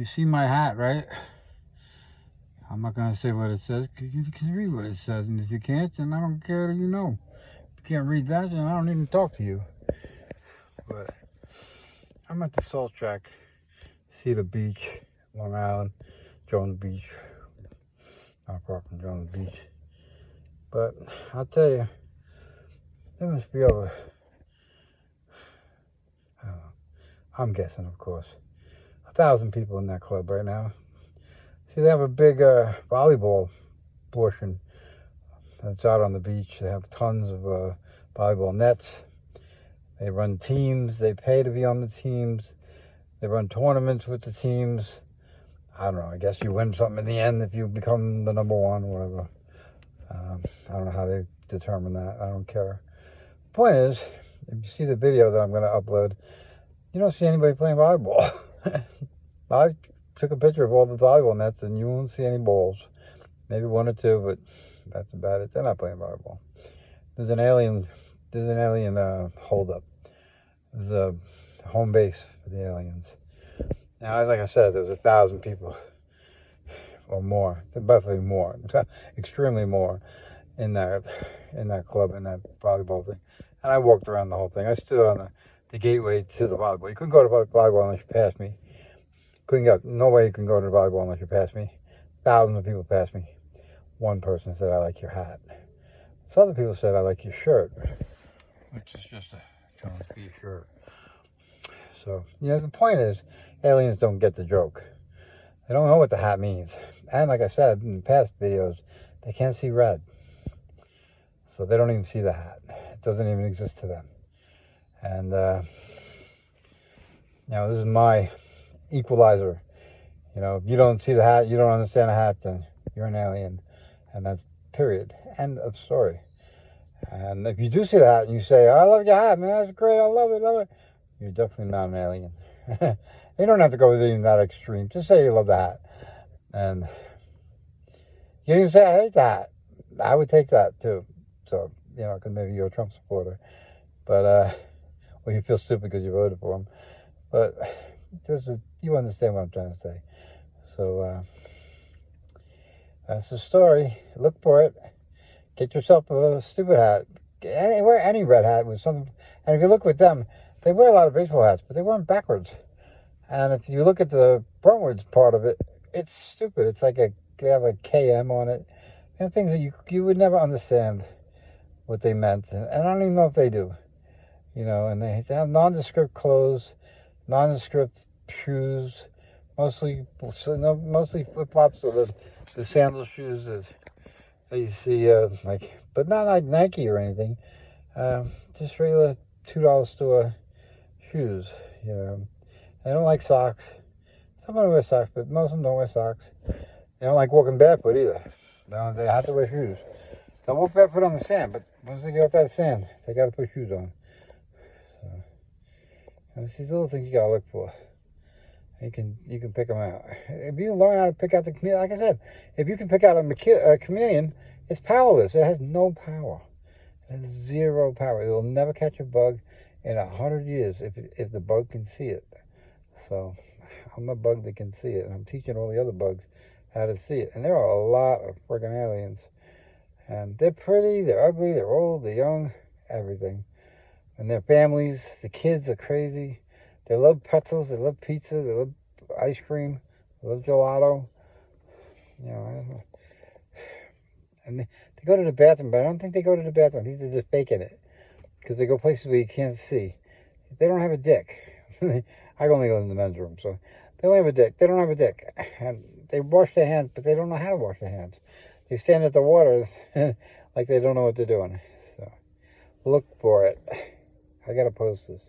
You see my hat, right? I'm not going to say what it says, because you can read what it says, and if you can't, then I don't care that you know. If you can't read that, then I don't even talk to you. But I'm at the salt track, see the beach, Long Island, Jones Beach, not far from Jones Beach. But I'll tell you, there must be over, I don't know, I'm guessing, of course, 1,000 people in that club right now. See, they have a big volleyball portion that's out on the beach. They have tons of volleyball nets. They run teams. They pay to be on the teams. They run tournaments with the teams. I don't know. I guess you win something in the end if you become the number one or whatever. I don't know how they determine that. I don't care. The point is, if you see the video that I'm going to upload, you don't see anybody playing volleyball. I took a picture of all the volleyball nets, and you won't see any balls. Maybe one or two, but that's about it. They're not playing volleyball. There's an alien holdup. There's a home base for the aliens. Now, like I said, there's 1,000 people or more. Definitely more, extremely more in that club, in that volleyball thing. And I walked around the whole thing. I stood on the gateway to the volleyball. You couldn't go to volleyball unless you passed me. No way you can go to the volleyball unless you pass me. Thousands of people passed me. One person said, "I like your hat." Some other people said, "I like your shirt," which is just a Jones Beach shirt. So, the point is, aliens don't get the joke. They don't know what the hat means. And like I said in past videos, they can't see red. So they don't even see the hat. It doesn't even exist to them. And, this is my equalizer. If you don't see the hat, you don't understand the hat, then you're an alien. And that's period. End of story. And if you do see the hat and you say, "I love your hat, man, that's great, I love it," you're definitely not an alien. You don't have to go even that extreme. Just say you love the hat. And you didn't say, "I hate the hat." I would take that too. So, because maybe you're a Trump supporter. But, or you feel stupid because you voted for him. But you understand what I'm trying to say. So, that's the story. Look for it. Get yourself a stupid hat. Wear any red hat with something. And if you look with them, they wear a lot of baseball hats, but they wear them backwards. And if you look at the frontwards part of it, it's stupid. It's like they have a KM on it. And things that you would never understand what they meant. And I don't even know if they do. And they have nondescript clothes, nondescript shoes, mostly flip-flops or the sandal shoes that you see, but not like Nike or anything. Just regular $2 store shoes. They don't like socks. Some of them wear socks, but most of them don't wear socks. They don't like walking barefoot either. They have to wear shoes. They'll walk barefoot on the sand, but once they get off that sand, they got to put shoes on. So, it's these little things you got to look for. You can pick them out. If you learn how to pick out the chameleon, like I said, if you can pick out a chameleon, it's powerless. It has no power. It has zero power. It will never catch a bug in 100 years if the bug can see it. So I'm a bug that can see it, and I'm teaching all the other bugs how to see it. And there are a lot of friggin' aliens. And they're pretty, they're ugly, they're old, they're young, everything. And their families, the kids are crazy. They love pretzels, they love pizza, they love ice cream, they love gelato. And they go to the bathroom, but I don't think they go to the bathroom. I think they're just faking it. Because they go places where you can't see. They don't have a dick. I only go in the men's room, so they only have a dick. They don't have a dick. And they wash their hands, but they don't know how to wash their hands. They stand at the water like they don't know what they're doing. So look for it. I gotta post this.